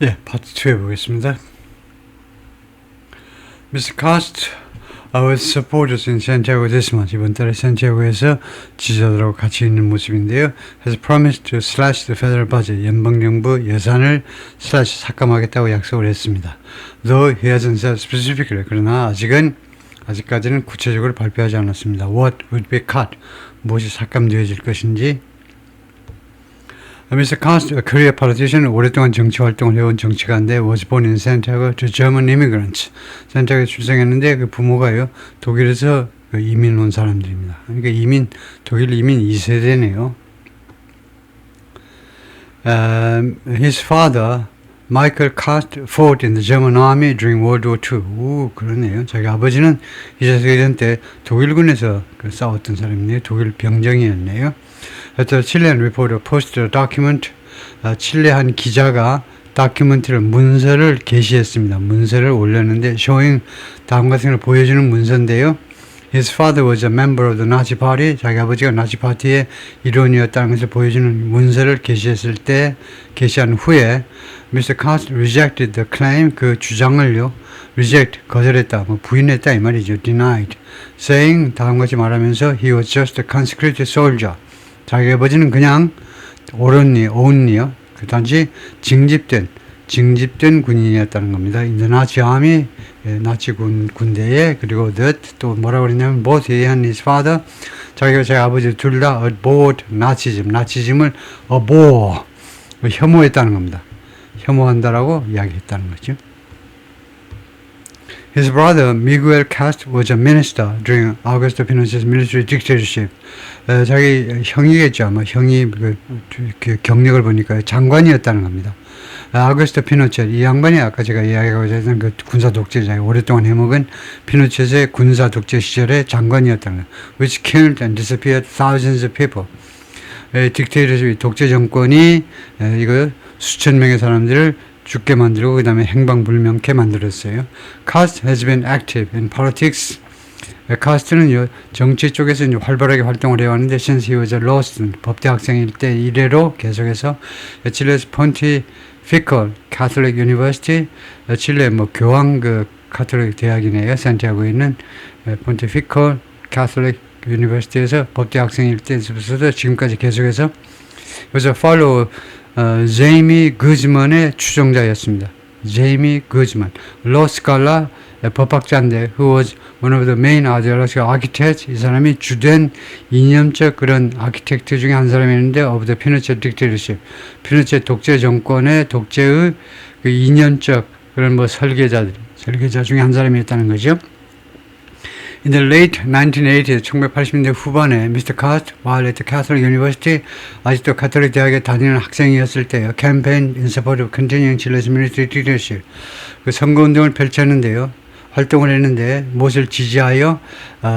예, 파트 2 해보겠습니다. Mr. Cost was supporters in Santiago this month. 이번 달에 산티아고에서 지지자들하고 같이 있는 모습인데요. Has promised to slash the federal budget. 연방정부 예산을 slash 삭감하겠다고 약속을 했습니다. Though he hasn't said specifically. 그러나 아직까지는 구체적으로 발표하지 않았습니다. What would be cut? 무엇이 삭감되어질 것인지. Mr. Cost, a career politician, 오랫동안 정치 활동을 해온 정치가인데 was born in Santiago to German immigrants. 산티아고에 출생했는데 그 부모가요 독일에서 이민 온 사람들입니다. 그러니까 독일 이민 2세대네요. His father, Michael Cost, fought in the German army during World War II. 오, 그러네요. 자기 아버지는 2차 세계대전 때 독일군에서 싸웠던 사람이네요. 독일 병정이었네요. The Chilean reporter posted a document. 칠레 한 기자가 다큐멘터리 문서를 게시했습니다. 문서를 올렸는데 showing 다음 같은 걸 보여주는 문서인데요. His father was a member of the Nazi Party. 자기 아버지가 나치 파티의 일원이었다는 것을 보여주는 문서를 게시한 후에 Mr. Cost rejected the claim. 그 주장을요 reject 거절했다, 부인했다 이 말이죠. denied. saying 다음같이 말하면서 he was just a consecrated soldier. 자기 아버지는 그냥 only요. 단지 징집된 군인이었다는 겁니다. In the Nazi army, 나치 군대에. 그리고 that 또 뭐라고 그랬냐면 both he and his father, 자기가 자기 아버지 둘 다 abhorred 나치즘을 abhor, 혐오했다는 겁니다. 혐오한다라고 이야기했다는 거죠. His brother Miguel Cast was a minister during Augusto Pinochet's military dictatorship. 자기 형이겠죠. 아마 형이 그 경력을 보니까 장관이었다는 겁니다. 아우구스토 피노쳇, 이 양반이 아까 제가 이야기하고자 했던 그 군사 독재자, 오랫동안 해먹은 피노쳇의 군사 독재 시절의 장관이었다는 거예요. Which killed and disappeared thousands of people. 딕테이터십, 독재 정권이 이거 수천 명의 사람들을 죽게 만들고 그 다음에 행방불명케 만들었어요. Cost has been active in politics. 카스트는 정치 쪽에서 이제 활발하게 활동을 해왔는데 since he was a law student, 법대 학생일 때 이래로 계속해서 칠레스 Pontifical Catholic University, 칠레 교황 카톨릭 대학이네요. 산티아고에 있는 Pontifical Catholic University에서 법대 학생일 때부터 지금까지 계속해서 여기서 follow 제이미 그즈먼의 추종자였습니다. 제이미 그즈먼, law scholar, 법학자인데 who was one of the main ideological architects. 이 사람이 주된 이념적 그런 아키텍트 중에 한 사람이었는데 of the Pinochet dictatorship. 피노체 독재 정권의 독재의 그 이념적 그런 설계자 중에 한 사람이었다는 거죠. In the late 1980s, 1980년대 후반에 Mr. Cost, while at the Catholic University, 아직도 가톨릭 대학에 다니는 학생이었을 때요, campaign in support of continuing Chile's military dictatorship. 그 선거운동을 펼쳤는데요. 활동을 했는데 무엇을 지지하여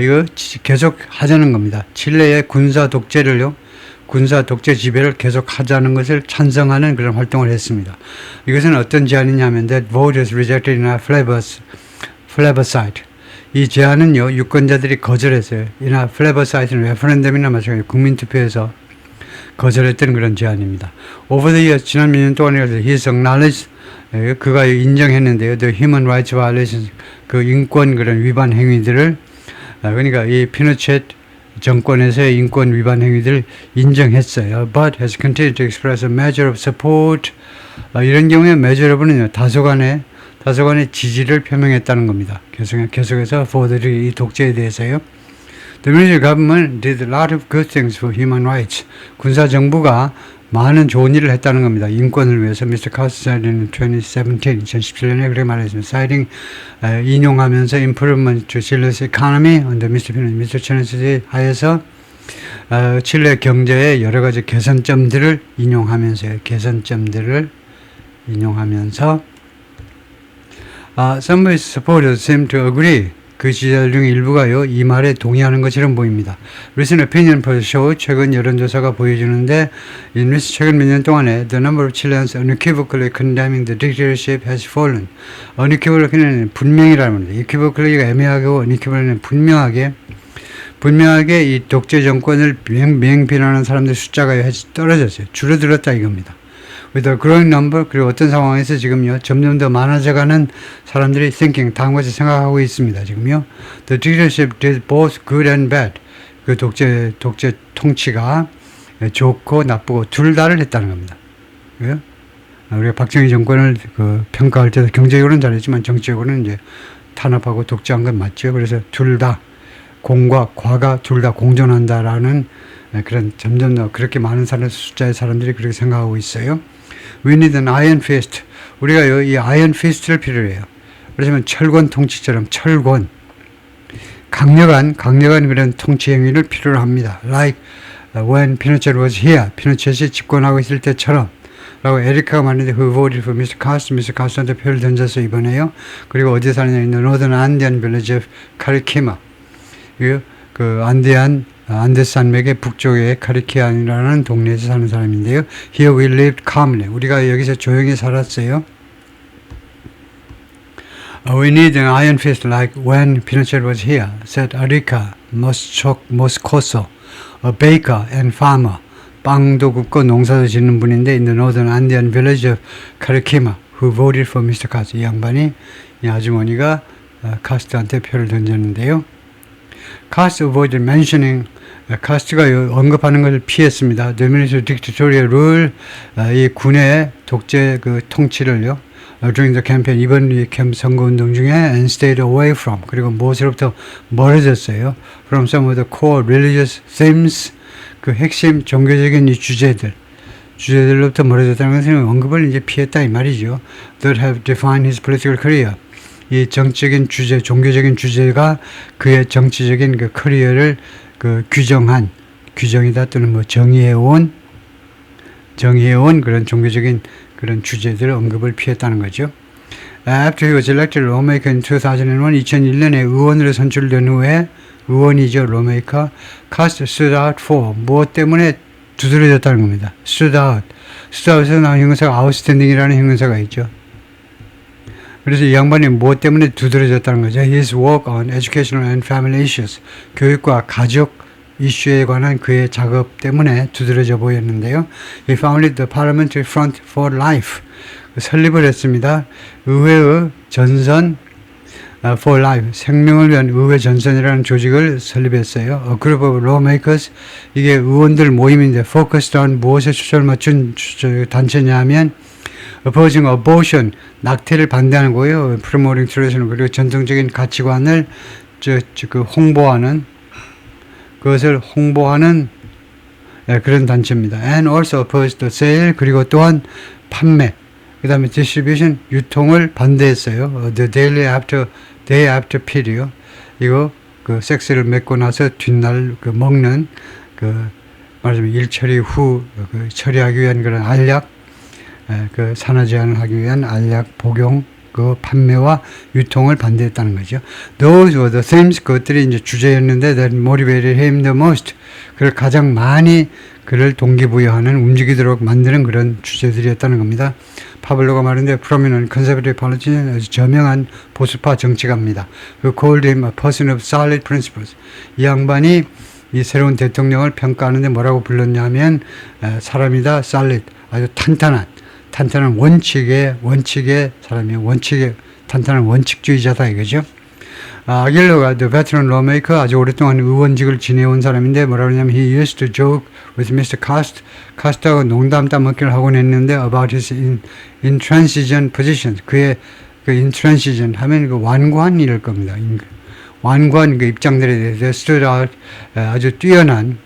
이거 계속 하자는 겁니다. 칠레의 군사 독재 지배를 계속 하자는 것을 찬성하는 그런 활동을 했습니다. 이것은 어떤 제안이냐면 that vote is rejected in a plebiscite. 이 제안은요 유권자들이 거절했어요. 이나 플레버사이트는 레퍼런덤이나 마찬가지로 국민투표에서 거절했던 그런 제안입니다. Over the years, 지난 몇 년 동안에 he has acknowledged, 그가 인정했는데요. The human rights violations, 그 인권 그런 위반 행위들을, 그러니까 이 피노쳇 정권에서의 인권 위반 행위들을 인정했어요. But has continued to express a measure of support. 이런 경우에 measure of는 다소간의 지지를 표명했다는 겁니다. 계속해서 for 이 독재에 대해서요. The military government did a lot of good things for human rights. 군사 정부가 많은 좋은 일을 했다는 겁니다. 인권을 위해서. Mr. Cost said in 2017년에 그렇게 말했습니다. Citing, 인용하면서 improvement to Chile's economy under Mr. Pinochet 하에서 칠레 경제의 여러 가지 개선점들을 인용하면서 some of his supporters seem to agree. 그 지지자들 중에 일부가요, 이 말에 동의하는 것처럼 보입니다. Recent opinion poll show, 최근 여론조사가 보여주는데, 최근 몇 년 동안에 the number of Chileans unequivocally condemning the dictatorship has fallen. unequivocally는 분명히라는 겁니다. equivocally가 애매하고 unequivocally는 분명하게 이 독재 정권을 맹비난하는 사람들 숫자가 떨어졌어요. 줄어들었다 이겁니다. with a growing number, 그리고 어떤 상황에서 지금요, 점점 더 많아져가는 사람들이 thinking, 다음 것을 생각하고 있습니다. 지금요. The dictatorship did both good and bad. 그 독재 통치가 좋고 나쁘고 둘 다를 했다는 겁니다. 예? 우리가 박정희 정권을 그 평가할 때도 경제적으로는 잘했지만 정치적으로는 이제 탄압하고 독재한 건 맞죠. 그래서 둘 다 공과 과가 둘 다 공존한다라는 그런 점점 더 그렇게 많은 숫자의 사람들이 그렇게 생각하고 있어요. We need an iron fist. 우리가 이 iron fist를 필요해요. 그렇지만 철권 통치처럼 철권 강력한 그런 통치 행위를 필요로 합니다. Like when Pinochet was here. 피노쳇이 집권하고 있을 때처럼. 라고 에리카가 말했는데 who voted for Mr. Castro. Mr. Castro한테 표를 던져서 이번에요. 그리고 어디 사느냐 in the northern Andean village of Cariquema. 그 안데스 산맥의 북쪽의 카리키안이라는 동네에서 사는 사람인데요. Here we lived calmly. 우리가 여기서 조용히 살았어요. We need an iron fist like when Pinochet was here, said Arica Moscoso, a baker and farmer. 빵도 굽고 농사도 짓는 분인데 in the northern Andean village of Cariquema, who voted for Mr. Castro. 이 양반이, 이 아주머니가 카스트한테 표를 던졌는데요. Castro avoided mentioning, 카스트가 언급하는 것을 피했습니다. The military dictatorial rule, 이 군의 독재 그 통치를요. during the campaign, 이번 선거운동 중에 and stayed away from, 그리고 무엇으로부터 멀어졌어요. from some of the core religious themes, 그 핵심 종교적인 이 주제들로부터 멀어졌다는 것은 언급을 이제 피했다 이 말이죠. that have defined his political career. 이 정치적인 주제, 종교적인 주제가 그의 정치적인 그 커리어를 그 규정이다 또는 뭐 정의해온 그런 종교적인 그런 주제들 언급을 피했다는 거죠. After he was elected lawmaker in 2001, 2001년에 의원으로 선출된 후에 의원이죠, lawmaker. Castro stood out for 무엇 때문에 두드러졌다는 겁니다. stood out에서 나온 형용사가 outstanding이라는 형용사가 있죠. 그래서 이 양반이 무엇 때문에 두드러졌다는 거죠. His work on educational and family issues. 교육과 가족 이슈에 관한 그의 작업 때문에 두드러져 보였는데요. He founded the Parliamentary Front for Life. 설립을 했습니다. 의회의 전선 for Life. 생명을 위한 의회 전선이라는 조직을 설립했어요. A group of lawmakers. 이게 의원들 모임인데 focused on 무엇에 초점을 맞춘 단체냐 하면 opposing abortion, 낙태를 반대하는 거예요. promoting traditional, 그리고 전통적인 가치관을 그것을 홍보하는 그런 단체입니다. And also opposed the sale, 그리고 또한 판매, 그 다음에 distribution, 유통을 반대했어요. The day after pill이요. 이거 그 섹스를 맺고 나서 뒷날 그 먹는 말하자면 일처리 후 그 처리하기 위한 그런 알약, 그 산화 제한을 하기 위한 알약 복용, 그 판매와 유통을 반대했다는 거죠. Those were the themes, 그것들이 이제 주제였는데 that motivated him the most. 그를 가장 많이 그를 동기부여하는, 움직이도록 만드는 그런 주제들이었다는 겁니다. 파블로가 말했는데 prominent conservative politician, 아주 저명한 보수파 정치가입니다. who called him a person of solid principles. 이 양반이 이 새로운 대통령을 평가하는데 뭐라고 불렀냐면 사람이다, solid, 아주 탄탄한 원칙의 사람이에요. 탄탄한 원칙주의자다 이거죠. 아길로가 the veteran lawmaker, 아주 오랫동안 의원직을 지내온 사람인데 뭐라고 하냐면 he used to joke with Mr. Castro, 농담 따먹기를 하곤 했는데 about his intransigent positions. 그의 그 intransigent 하면 그 완고한 일일 겁니다. 완고한 그 입장들에 대해서 stood out, 아주 뛰어난,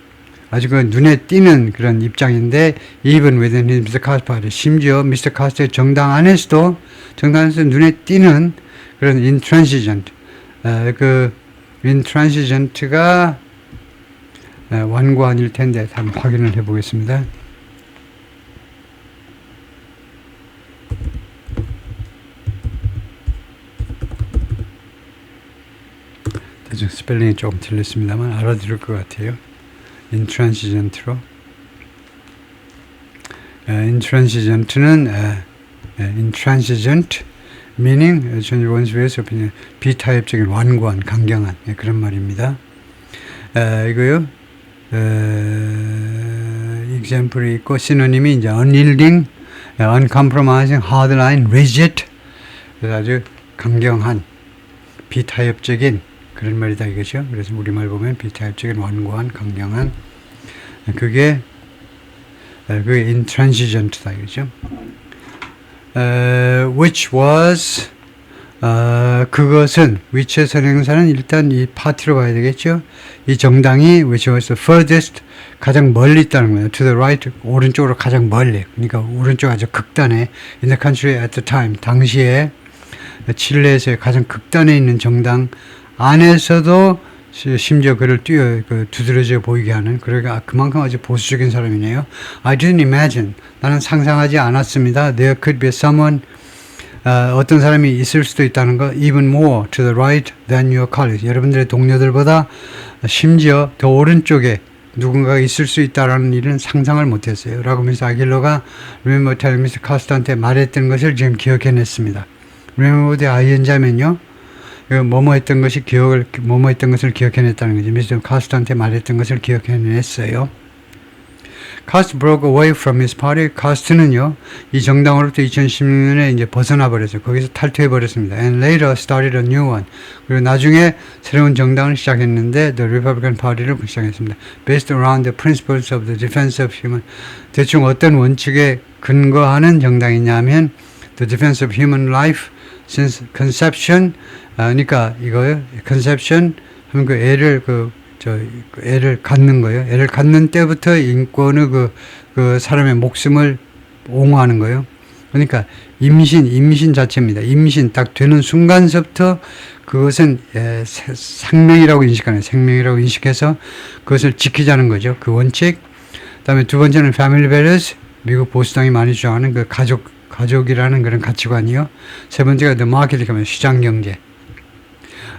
아주 그 눈에 띄는 그런 입장인데 even within Mr. Castro, 심지어 Mr. Castro의 정당 안에서도 눈에 띄는 그런 intransigent, 그 intransigent가 완고한일 텐데 한번 확인을 해보겠습니다. 대충 스펠링이 조금 틀렸습니다만 알아들을 것 같아요. intransigent로. intransigent는 intransigent meaning 전일 원수에서 비타협적인 완고한, 강경한 그런 말입니다. 이거요. example이 있고 시노님이 이제 unyielding, uncompromising, hardline, rigid. 그래서 아주 강경한, 비타협적인 그런 말이다 이거죠. 그래서 우리말 보면 비타협적인, 완고한, 강경한. 그게 intransigent다 이거죠. Which was 그것은 which의 선행사는 일단 이 파티로 봐야 되겠죠. 이 정당이 which was the furthest 가장 멀리 있다는 거예요. To the right 오른쪽으로 가장 멀리. 그러니까 오른쪽 아주 극단에 in the country at the time 당시에 칠레에서의 가장 극단에 있는 정당 안에서도 심지어 그를 두드러져 보이게 하는 그러니까 그만큼 아주 보수적인 사람이네요. I didn't imagine 나는 상상하지 않았습니다. There could be someone 어떤 사람이 있을 수도 있다는 거 even more to the right than your colleagues 여러분들의 동료들보다 심지어 더 오른쪽에 누군가가 있을 수 있다라는 일은 상상을 못했어요. 라고 미스 아길로가 Remember telling Mr. Cost한테 말했던 것을 지금 기억해냈습니다. Remember the IN자면요 뭐뭐 했던 것을 기억해냈다는 거죠. 미스터 카스트한테 말했던 것을 기억해냈어요. 카스트 broke away from his party. 카스트는요, 이 정당으로부터 2016년에 이제 벗어나 버렸어요. 거기서 탈퇴해 버렸습니다. And later started a new one. 그리고 나중에 새로운 정당을 시작했는데, the Republican Party를 시작했습니다. Based around the principles of the defense of human. 대충 어떤 원칙에 근거하는 정당이냐면, the defense of human life since conception. 그러니까 이거요, conception 하면 그 애를 갖는 거예요. 애를 갖는 때부터 인권의 그 사람의 목숨을 옹호하는 거예요. 그러니까 임신 자체입니다. 임신 딱 되는 순간서부터 그것은 생명이라고 인식하는, 생명이라고 인식해서 그것을 지키자는 거죠. 그 원칙. 그 다음에 두 번째는 family values. 미국 보수당이 많이 주장하는 그 가족이라는 그런 가치관이요. 세 번째가 the market, 시장 경제.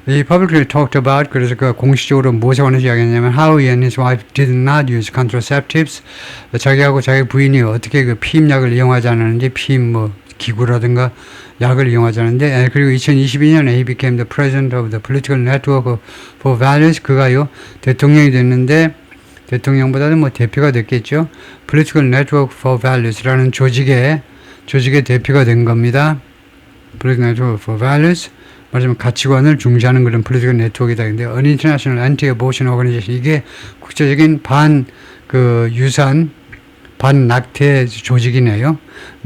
He publicly talked about, 그래서 그 공식적으로 무엇에 관해서 이야기했냐면 how he and his wife did not use contraceptives. 자기하고 자기 부인이 어떻게 그 피임약을 이용하지 않았는지, 피임 기구라든가 약을 이용하지 않았는데, 그리고 2022년에 he became the president of the political network for values. 그가요 대통령이 됐는데 대통령보다는 대표가 됐겠죠. Political Network for Values라는 조직의 대표가 된 겁니다. Political Network for Values. 말하자면 가치관을 중시하는 그런 political network이다. 근데 An International Anti-Abortion Organization 이게 국제적인 유산 반낙태 조직이네요.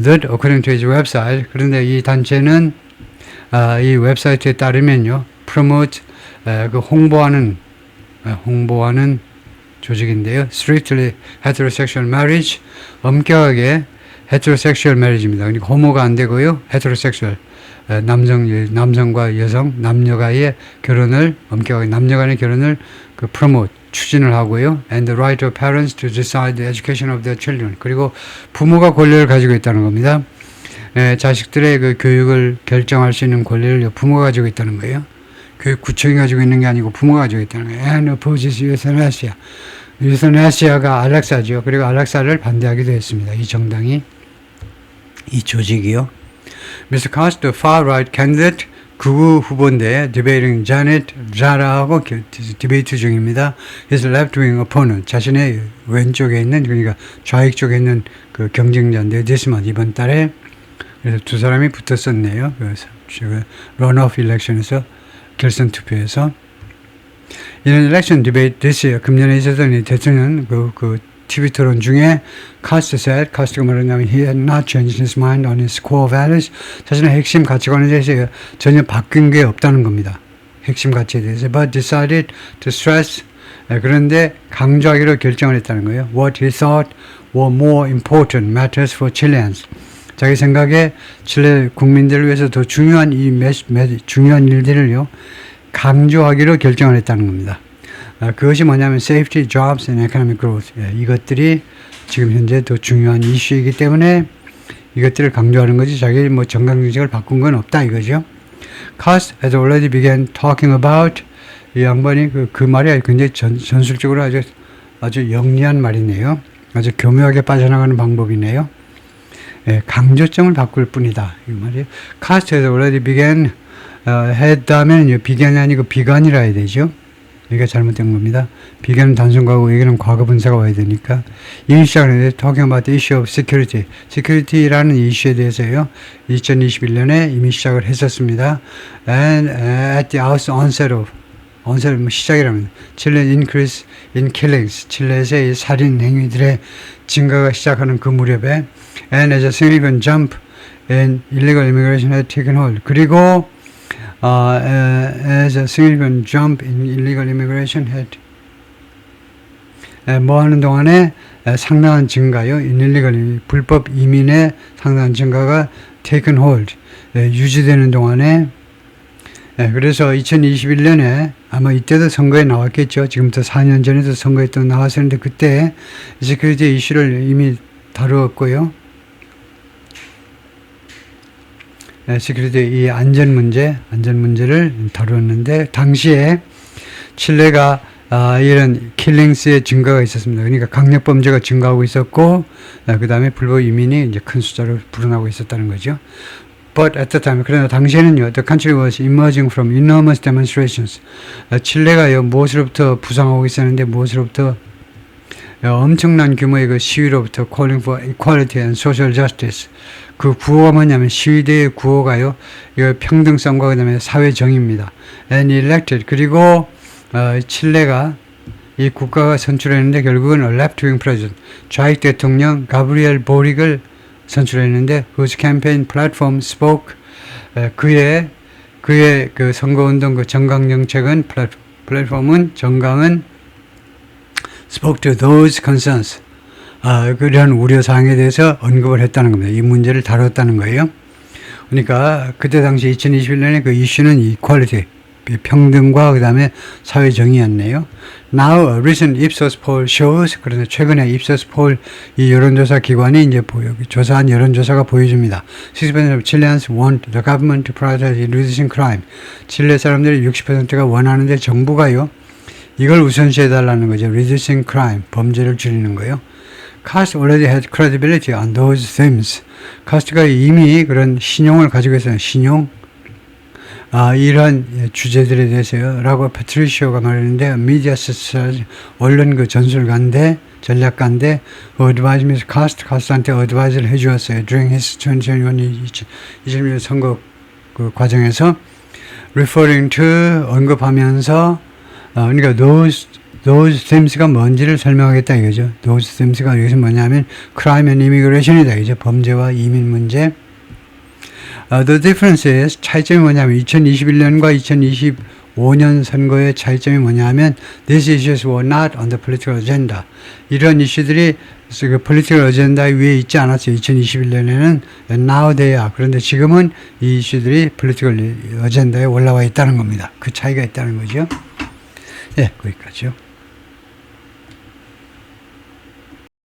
That according to his website. 그런데 이 단체는 이 웹사이트에 따르면요, promote 홍보하는 조직인데요. Strictly heterosexual marriage, 엄격하게 heterosexual marriage입니다. 그러니까 호모가 안 되고요, heterosexual 남성과 여성, 남녀간의 결혼을 엄격하게 남녀간의 결혼을 promote 추진을 하고요. And the right of parents to decide the education of their children. 그리고 부모가 권리를 가지고 있다는 겁니다. 자식들의 그 교육을 결정할 수 있는 권리를 부모가 가지고 있다는 거예요. 교육구청이 가지고 있는 게 아니고 부모가 가지고 있다는 거예요. And opposes euthanasia. 유서나시아가 안락사죠. 그리고 안락사를 반대하기도 했습니다. 이 정당이, 이 조직이요. Mr. Cost, the far-right candidate, 극우 후보인데 debating Janet Zara하고 디베이트 중입니다. His left-wing opponent, 자신의 왼쪽에 있는, 그러니까 좌익 쪽에 있는 그 경쟁자인데 this month, 이번 달에. 그래서 두 사람이 붙었었네요. 그래서 runoff election에서, 결선 투표에서. 이런 election debate this year, 금년에 있었던 대통령 TV 토론 중에 카스트가 말하냐면 he had not changed his mind on his core values. 자신의 핵심 가치관에 대해서 전혀 바뀐 게 없다는 겁니다. 핵심 가치에 대해서. But decided to stress. 그런데 강조하기로 결정을 했다는 거예요. What he thought were more important matters for Chileans. 자기 생각에 칠레 국민들을 위해서 더 중요한 중요한 일들을요, 강조하기로 결정을 했다는 겁니다. 그것이 뭐냐면 safety, jobs and economic growth. 이것들이 지금 현재 더 중요한 이슈이기 때문에 이것들을 강조하는 거지 자기 정강 정책을 바꾼 건 없다 이거죠. Cost has already began talking about. 이 양반이 그 말이 굉장히 전술적으로 아주 영리한 말이네요. 아주 교묘하게 빠져나가는 방법이네요. 강조점을 바꿀 뿐이다 이 말이에요. Cost has already began. 했다면 비간이 아니고 비간이라 해야 되죠. 이게 잘못된 겁니다. 비교는 단순과고 얘기는 과거 분사가 와야 되니까. 이미 시작하는데 talking about the issue of security. security라는 이슈에 대해서요. 2021년에 이미 시작을 했었습니다. And at the onset of 시작이라면 칠레 increase in killings. 칠레에서의 살인 행위들의 증가가 시작하는 그 무렵에 and as a significant jump in illegal immigration had taken hold. 그리고 as a significant jump in illegal immigration had 뭐 하는 동안에 상당한 증가요. illegal 불법 이민의 상당한 증가가 taken hold 유지되는 동안에 그래서 2021년에 아마 이때도 선거에 나왔겠죠. 지금부터 4년 전에도 선거에 또 나왔었는데 그때 시큐리티 이슈를 이미 다루었고요. 시큐리티 이 안전 문제를 다루었는데 당시에 칠레가 이런 킬링스의 증가가 있었습니다. 그러니까 강력 범죄가 증가하고 있었고 그 다음에 불법 이민이 이제 큰 숫자로 불어나고 있었다는 거죠. But at the time, 그러나 당시에는요, the country was emerging from enormous demonstrations. 칠레가요, 무엇으로부터 부상하고 있었는데, 무엇으로부터 엄청난 규모의 그 시위로부터 calling for equality and social justice. 그 구호가 뭐냐면, 시위대의 구호가요, 평등성과 그 다음에 사회 정의입니다. And elected. 그리고, 칠레가 이 국가가 선출했는데, 결국은 a left-wing president, 좌익 대통령 가브리엘 보릭을 선출했는데 whose campaign platform spoke 그의 그 선거운동 그 정강 정책은 정강은 spoke to those concerns 그런 우려사항에 대해서 언급을 했다는 겁니다. 이 문제를 다뤘다는 거예요. 그러니까 그때 당시 2021년에 그 이슈는 equality 평등과 그 다음에 사회 정의였네요. Now a recent Ipsos poll shows 그런데 최근에 Ipsos poll 이 여론조사 기관이 이제 조사한 여론조사가 보여줍니다. 60% of Chileans want the government to prioritize reducing crime. 칠레 사람들이 60%가 원하는데 정부가요 이걸 우선시해달라는 거죠. reducing crime 범죄를 줄이는 거예요. Cast already had credibility on those themes. 카스트가 이미 그런 신용을 가지고 있어요. 신용 이런 주제들에 대해서요. 라고 패트리시오가 말했는데 미디어 스타일 언론 그 전술가인데 전략가인데 어드바이즈면서 카스트한테 어드바이즈를 해주었어요. During his 2021 선거 그 과정에서 referring to 언급하면서 그러니까 those themes가 뭔지를 설명하겠다 이거죠. those themes가 여기서 뭐냐면 crime and immigration이다 이죠. 범죄와 이민 문제. The difference is 차이점이 뭐냐면 2021년과 2025년 선거의 차이점이 뭐냐면 these issues were not on the political agenda. 이런 이슈들이 그 political agenda 위에 있지 않았어요. 2021년에는 now they are. 그런데 지금은 이 이슈들이 political agenda에 올라와 있다는 겁니다. 그 차이가 있다는 거죠. 네, 거기까지요.